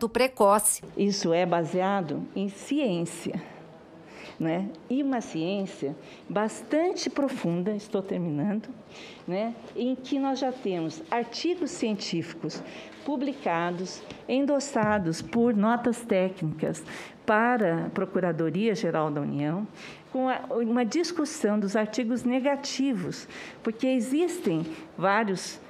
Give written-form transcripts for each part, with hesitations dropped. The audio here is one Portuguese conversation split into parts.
precoce. Isso é baseado em ciência, né? E uma ciência bastante profunda, estou terminando, né? Em que nós já temos artigos científicos publicados, endossados por notas técnicas para a Procuradoria-Geral da União, com uma discussão dos artigos negativos, porque existem vários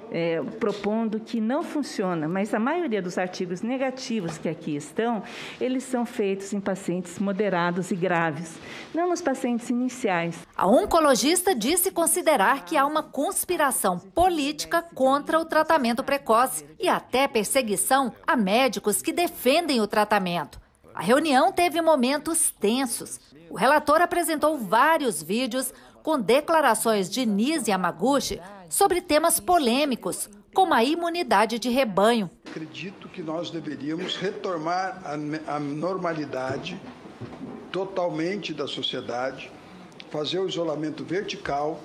propondo que não funciona, mas a maioria dos artigos negativos que aqui estão, eles são feitos em pacientes moderados e graves, não nos pacientes iniciais. A oncologista disse considerar que há uma conspiração política contra o tratamento precoce e até perseguição a médicos que defendem o tratamento. A reunião teve momentos tensos. O relator apresentou vários vídeos com declarações de Nise Yamaguchi sobre temas polêmicos, como a imunidade de rebanho. Acredito que nós deveríamos retomar a normalidade totalmente da sociedade, fazer o isolamento vertical,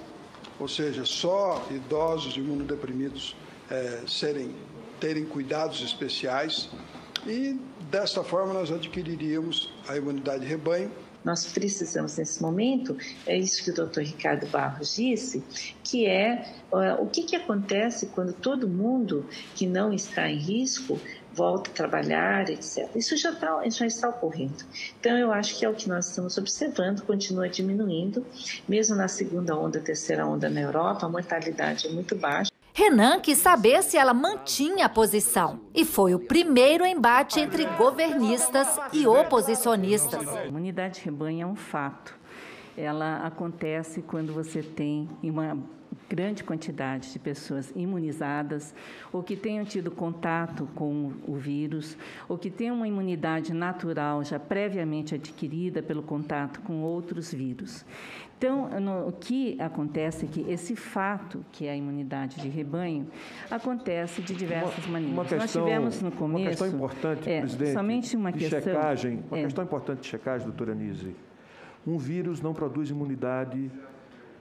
ou seja, só idosos imunodeprimidos terem cuidados especiais, e desta forma nós adquiriríamos a imunidade de rebanho. Nós precisamos, nesse momento, é isso que o Dr. Ricardo Barros disse, que é o que acontece quando todo mundo que não está em risco volta a trabalhar, etc. Isso já está ocorrendo. Então, eu acho que é o que nós estamos observando, continua diminuindo. Mesmo na segunda onda, terceira onda na Europa, a mortalidade é muito baixa. Renan quis saber se ela mantinha a posição. E foi o primeiro embate entre governistas e oposicionistas. A imunidade de rebanho é um fato. Ela acontece quando você tem uma grande quantidade de pessoas imunizadas, ou que tenham tido contato com o vírus, ou que tenham uma imunidade natural já previamente adquirida pelo contato com outros vírus. Então, o que acontece é que esse fato, que é a imunidade de rebanho, acontece de diversas maneiras. Nós tivemos no começo... Uma questão importante, presidente, somente uma questão... checagem, uma questão importante de checagem, doutora Nise. Um vírus não produz imunidade...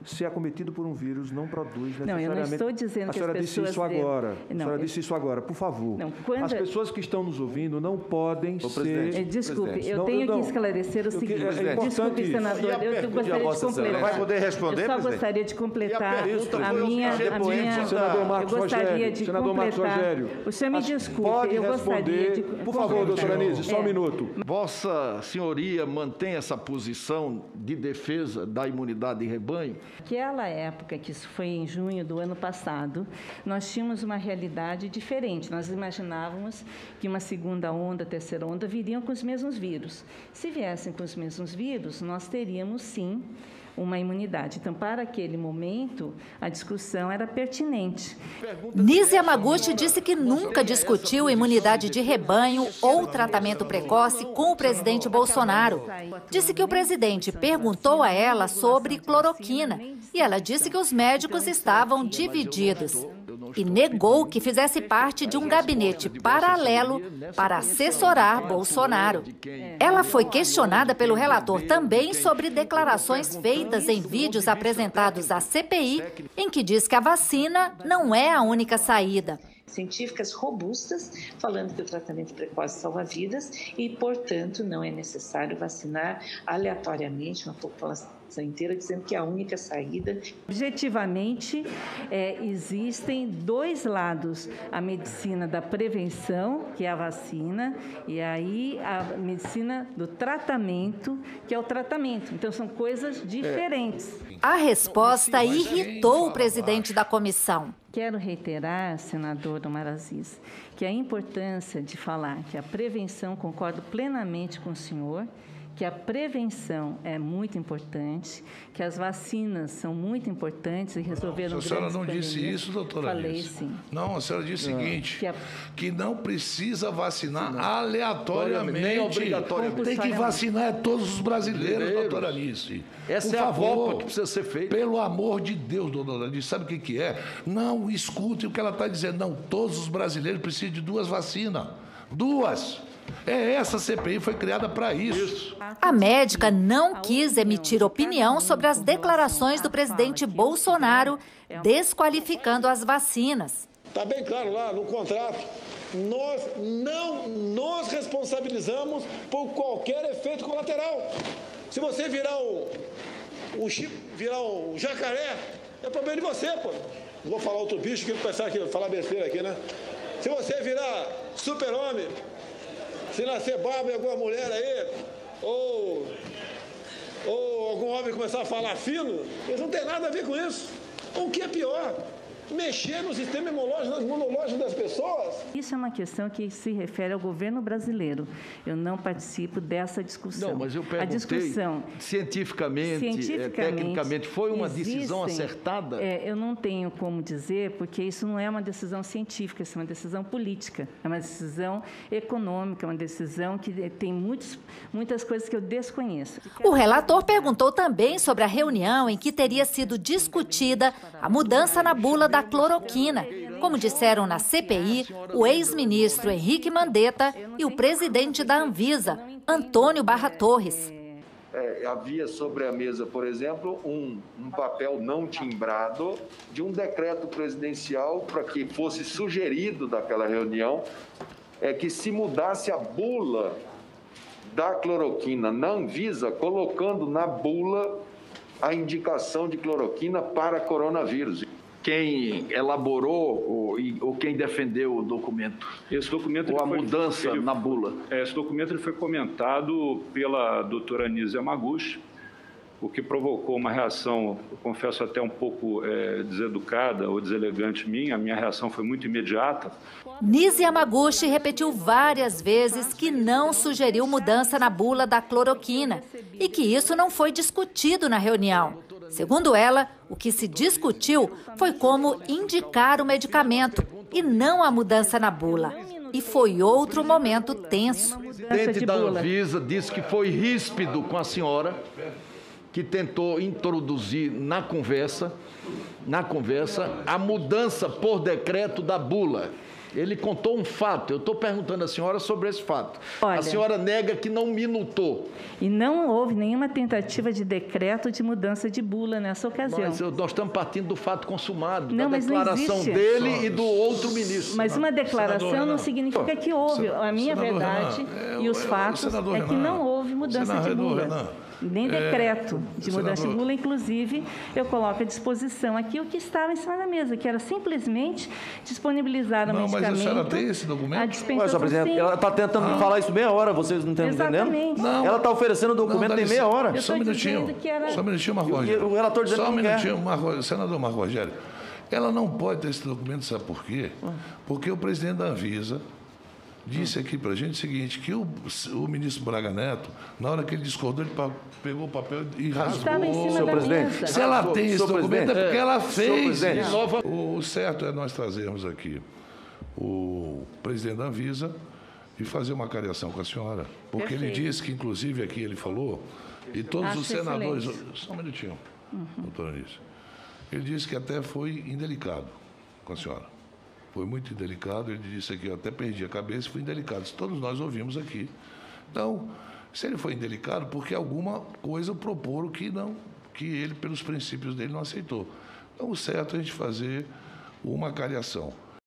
Se é acometido por um vírus, não produz necessariamente... Não, eu não estou dizendo que as pessoas... A senhora disse isso agora. A senhora disse isso agora, por favor. As pessoas que estão nos ouvindo não podem ser... Desculpe, eu tenho que esclarecer o seguinte. Desculpe, senador, eu gostaria de completar. Vai poder responder, presidente? Eu só gostaria de completar a minha... Senador Marcos Rogério. Senador Marcos Rogério. O senhor me desculpe, eu gostaria de... Por favor, doutora Nise, só um minuto. Vossa senhoria mantém essa posição de defesa da imunidade de rebanho? Naquela época, que isso foi em junho do ano passado, nós tínhamos uma realidade diferente. Nós imaginávamos que uma segunda onda, terceira onda viriam com os mesmos vírus. Se viessem com os mesmos vírus, nós teríamos, sim, uma imunidade. Então, para aquele momento, a discussão era pertinente. Nise Yamaguchi disse que nunca discutiu imunidade de rebanho ou tratamento precoce com o presidente Bolsonaro. Disse que o presidente perguntou a ela sobre cloroquina e ela disse que os médicos estavam divididos. E negou que fizesse parte de um gabinete paralelo para assessorar Bolsonaro. Ela foi questionada pelo relator também sobre declarações feitas em vídeos apresentados à CPI, em que diz que a vacina não é a única saída. Científicas robustas, falando que o tratamento precoce salva vidas e, portanto, não é necessário vacinar aleatoriamente uma população inteira, dizendo que é a única saída. Objetivamente, existem dois lados: a medicina da prevenção, que é a vacina, e aí a medicina do tratamento, que é o tratamento. Então, são coisas diferentes. A resposta irritou o presidente da comissão. Quero reiterar, senador Omar Aziz, que a importância de falar que a prevenção, concordo plenamente com o senhor, que a prevenção é muito importante, que as vacinas são muito importantes e resolveram grandes pandemias. A senhora não disse isso, doutora Nise? Falei, sim. Não, a senhora disse o seguinte, que não precisa vacinar aleatoriamente. Nem obrigatoriamente. Tem que vacinar todos os brasileiros, doutora Nise. Essa é a volta que precisa ser feita. Pelo amor de Deus, doutora Nise, sabe o que é? Não escute o que ela está dizendo. Não, todos os brasileiros precisam de 2 vacinas. 2! Essa CPI foi criada para isso. A médica não quis emitir opinião sobre as declarações do presidente Bolsonaro desqualificando as vacinas. Está bem claro lá no contrato nós não nos responsabilizamos por qualquer efeito colateral. Se você virar um jacaré, é problema de você, pô. Não vou falar outro bicho que pensar que falar besteira aqui, né? Se você virar super-homem, se nascer barba em alguma mulher aí, ou algum homem começar a falar fino, eles não tem nada a ver com isso. O que é pior? Mexer no sistema imunológico das pessoas. Isso é uma questão que se refere ao governo brasileiro. Eu não participo dessa discussão. Não, mas eu perguntei, a discussão, cientificamente, tecnicamente, foi uma decisão acertada? Eu não tenho como dizer, porque isso não é uma decisão científica, isso é uma decisão política, é uma decisão econômica, uma decisão que tem muitas coisas que eu desconheço. O relator perguntou também sobre a reunião em que teria sido discutida a mudança na bula da cloroquina, como disseram na CPI o ex-ministro Henrique Mandetta e o presidente da Anvisa, Antônio Barra Torres. Havia sobre a mesa, por exemplo, um papel não timbrado de um decreto presidencial para que fosse sugerido daquela reunião que se mudasse a bula da cloroquina na Anvisa, colocando na bula a indicação de cloroquina para coronavírus. Quem elaborou ou quem defendeu o documento? Esse documento ou a mudança na bula? Esse documento ele foi comentado pela doutora Nise Yamaguchi, o que provocou uma reação, eu confesso até um pouco deseducada ou deselegante minha. A minha reação foi muito imediata. Nise Yamaguchi repetiu várias vezes que não sugeriu mudança na bula da cloroquina e que isso não foi discutido na reunião. Segundo ela, o que se discutiu foi como indicar o medicamento e não a mudança na bula. E foi outro momento tenso. O presidente da Anvisa disse que foi ríspido com a senhora, que tentou introduzir na conversa a mudança por decreto da bula. Ele contou um fato. Eu estou perguntando à senhora sobre esse fato. Olha, a senhora nega que não minutou. E não houve nenhuma tentativa de decreto de mudança de bula nessa ocasião. Mas nós estamos partindo do fato consumado, da declaração dele e do outro ministro. Mas uma declaração não significa que houve. A minha verdade e os fatos é que não houve mudança de bula. Nem decreto de mudança de bula. Inclusive, eu coloco à disposição aqui o que estava em cima da mesa, que era simplesmente disponibilizar o medicamento. Mas a senhora tem esse documento? Ué, senhor presidente, ela está tentando falar isso meia hora, vocês não estão entendendo? Não. Ela está oferecendo o documento em meia hora. Só um minutinho. Só um minutinho, Marco Rogério. O relator dizendo só um minutinho, senador Marco Rogério. Ela não pode ter esse documento, sabe por quê? Porque o presidente da Anvisa disse aqui para a gente o seguinte, que o ministro Braga Neto, na hora que ele discordou, ele pegou o papel e rasgou. Estava em cima da mesa. Se ela tem esse documento, é porque ela fez. O certo é nós trazermos aqui o presidente da Anvisa e fazer uma cariação com a senhora. Porque ele disse que, inclusive, aqui ele falou, e todos os senadores... Só um minutinho, doutora Anísio. Ele disse que até foi indelicado com a senhora. Foi muito indelicado, ele disse aqui, eu até perdi a cabeça, foi indelicado. Isso todos nós ouvimos aqui. Então, se ele foi indelicado, porque alguma coisa proporam que ele, pelos princípios dele, não aceitou. Então, o certo é a gente fazer uma cariação.